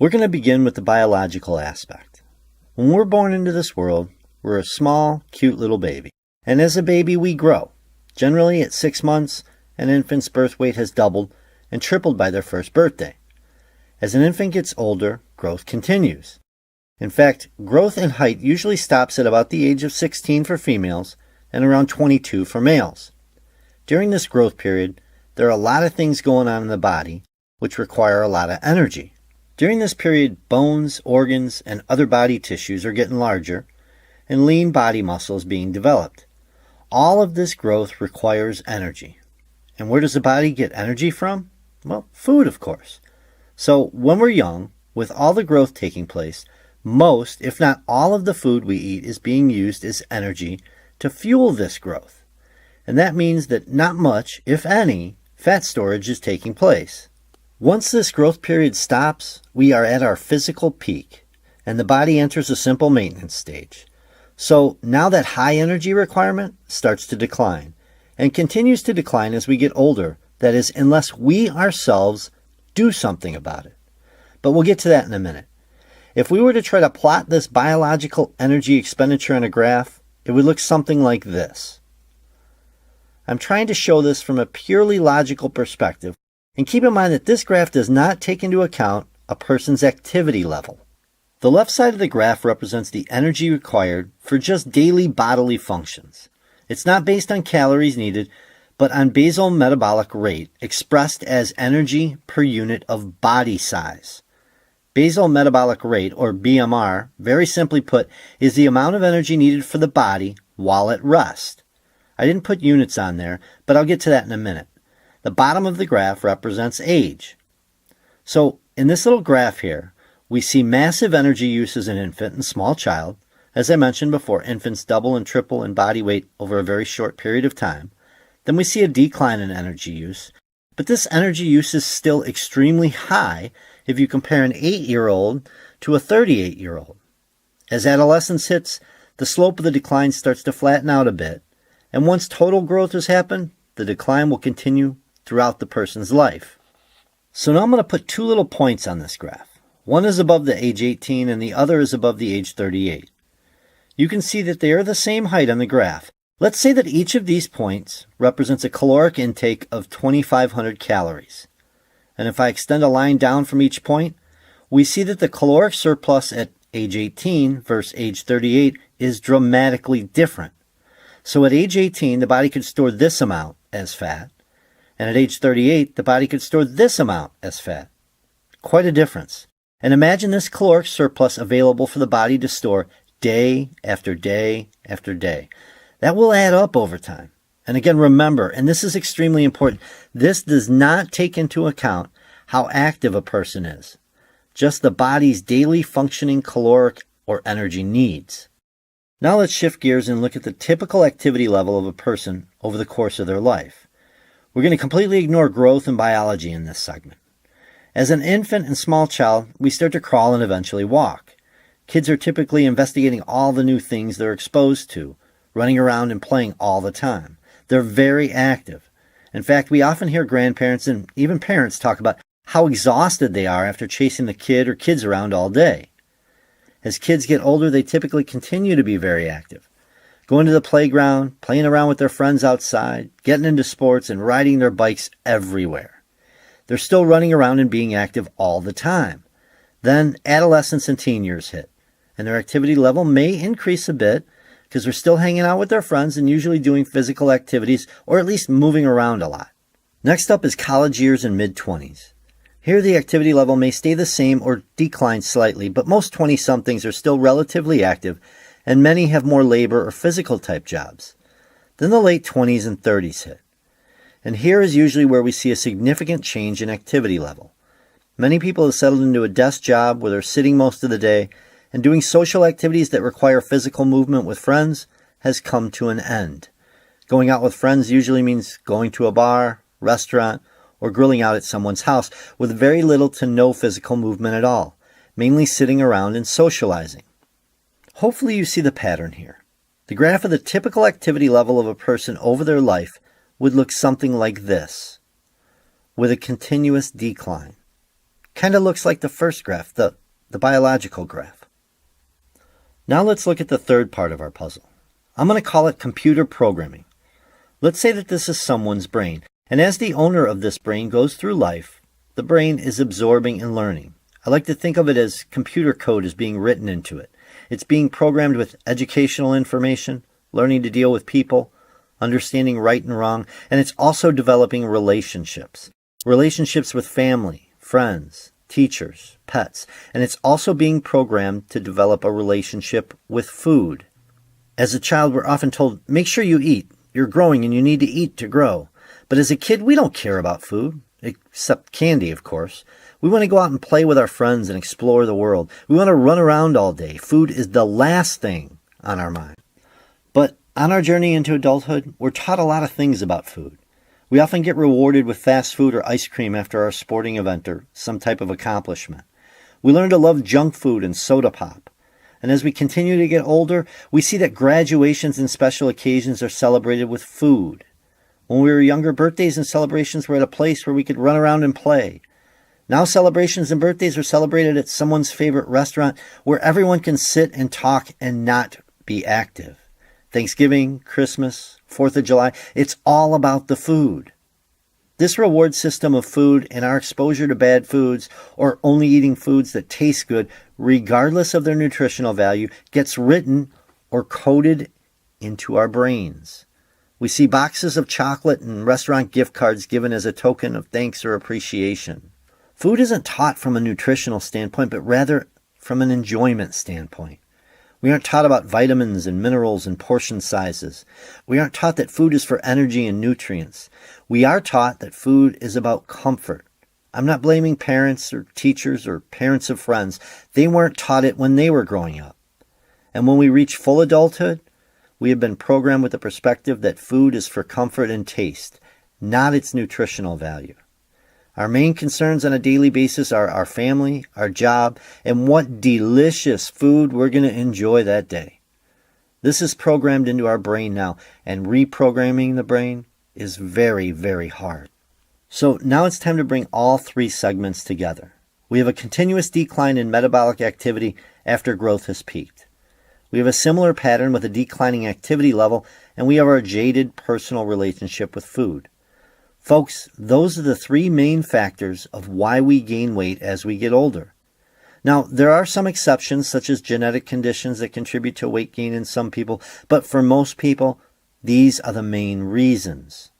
We're going to begin with the biological aspect. When we're born into this world, we're a small, cute little baby. And as a baby, we grow. Generally, at 6 months, an infant's birth weight has doubled and tripled by their first birthday. As an infant gets older, growth continues. In fact, growth in height usually stops at about the age of 16 for females and around 22 for males. During this growth period, there are a lot of things going on in the body which require a lot of energy. During this period, bones, organs, and other body tissues are getting larger, and lean body muscle is being developed. All of this growth requires energy. And where does the body get energy from? Well, food, of course. So when we're young, with all the growth taking place, most, if not all of the food we eat is being used as energy to fuel this growth. And that means that not much, if any, fat storage is taking place. Once this growth period stops, we are at our physical peak, and the body enters a simple maintenance stage. So now that high energy requirement starts to decline, and continues to decline as we get older, that is, unless we ourselves do something about it. But we'll get to that in a minute. If we were to try to plot this biological energy expenditure on a graph, it would look something like this. I'm trying to show this from a purely logical perspective, and keep in mind that this graph does not take into account a person's activity level. The left side of the graph represents the energy required for just daily bodily functions. It's not based on calories needed, but on basal metabolic rate, expressed as energy per unit of body size. Basal metabolic rate, or BMR, very simply put, is the amount of energy needed for the body while at rest. I didn't put units on there, but I'll get to that in a minute. The bottom of the graph represents age. So in this little graph here, we see massive energy use as an infant and small child. As I mentioned before, infants double and triple in body weight over a very short period of time. Then we see a decline in energy use. But this energy use is still extremely high if you compare an 8-year-old to a 38-year-old. As adolescence hits, the slope of the decline starts to flatten out a bit. And once total growth has happened, the decline will continue throughout the person's life. So now I'm going to put two little points on this graph. One is above the age 18 and the other is above the age 38. You can see that they are the same height on the graph. Let's say that each of these points represents a caloric intake of 2,500 calories. And if I extend a line down from each point, we see that the caloric surplus at age 18 versus age 38 is dramatically different. So at age 18, the body could store this amount as fat, and at age 38, the body could store this amount as fat. Quite a difference. And imagine this caloric surplus available for the body to store day after day after day. That will add up over time. And again, remember, and this is extremely important, this does not take into account how active a person is, just the body's daily functioning caloric or energy needs. Now let's shift gears and look at the typical activity level of a person over the course of their life. We're going to completely ignore growth and biology in this segment. As an infant and small child, we start to crawl and eventually walk. Kids are typically investigating all the new things they're exposed to, running around and playing all the time. They're very active. In fact, we often hear grandparents and even parents talk about how exhausted they are after chasing the kid or kids around all day. As kids get older, they typically continue to be very active, going to the playground, playing around with their friends outside, getting into sports, and riding their bikes everywhere. They're still running around and being active all the time. Then adolescence and teen years hit, and their activity level may increase a bit because they're still hanging out with their friends and usually doing physical activities or at least moving around a lot. Next up is college years and mid-20s. Here the activity level may stay the same or decline slightly, but most 20-somethings are still relatively active and many have more labor or physical type jobs. Then the late 20s and 30s hit. And here is usually where we see a significant change in activity level. Many people have settled into a desk job where they're sitting most of the day, and doing social activities that require physical movement with friends has come to an end. Going out with friends usually means going to a bar, restaurant, or grilling out at someone's house with very little to no physical movement at all, mainly sitting around and socializing. Hopefully you see the pattern here. The graph of the typical activity level of a person over their life would look something like this, with a continuous decline. Kind of looks like the first graph, the biological graph. Now let's look at the third part of our puzzle. I'm going to call it computer programming. Let's say that this is someone's brain, and as the owner of this brain goes through life, the brain is absorbing and learning. I like to think of it as computer code is being written into it. It's being programmed with educational information, learning to deal with people, understanding right and wrong, and it's also developing relationships. Relationships with family, friends, teachers, pets, and it's also being programmed to develop a relationship with food. As a child, we're often told, make sure you eat. You're growing and you need to eat to grow. But as a kid, we don't care about food, except candy, of course. We want to go out and play with our friends and explore the world. We want to run around all day. Food is the last thing on our mind. But on our journey into adulthood, we're taught a lot of things about food. We often get rewarded with fast food or ice cream after our sporting event or some type of accomplishment. We learn to love junk food and soda pop. And as we continue to get older, we see that graduations and special occasions are celebrated with food. When we were younger, birthdays and celebrations were at a place where we could run around and play. Now celebrations and birthdays are celebrated at someone's favorite restaurant where everyone can sit and talk and not be active. Thanksgiving, Christmas, 4th of July, it's all about the food. This reward system of food and our exposure to bad foods or only eating foods that taste good, regardless of their nutritional value, gets written or coded into our brains. We see boxes of chocolate and restaurant gift cards given as a token of thanks or appreciation. Food isn't taught from a nutritional standpoint, but rather from an enjoyment standpoint. We aren't taught about vitamins and minerals and portion sizes. We aren't taught that food is for energy and nutrients. We are taught that food is about comfort. I'm not blaming parents or teachers or parents of friends. They weren't taught it when they were growing up. And when we reach full adulthood, we have been programmed with the perspective that food is for comfort and taste, not its nutritional value. Our main concerns on a daily basis are our family, our job, and what delicious food we're going to enjoy that day. This is programmed into our brain now, and reprogramming the brain is very, very hard. So now it's time to bring all three segments together. We have a continuous decline in metabolic activity after growth has peaked. We have a similar pattern with a declining activity level, and we have our jaded personal relationship with food. Folks, those are the three main factors of why we gain weight as we get older. Now, there are some exceptions, such as genetic conditions that contribute to weight gain in some people, but for most people, these are the main reasons.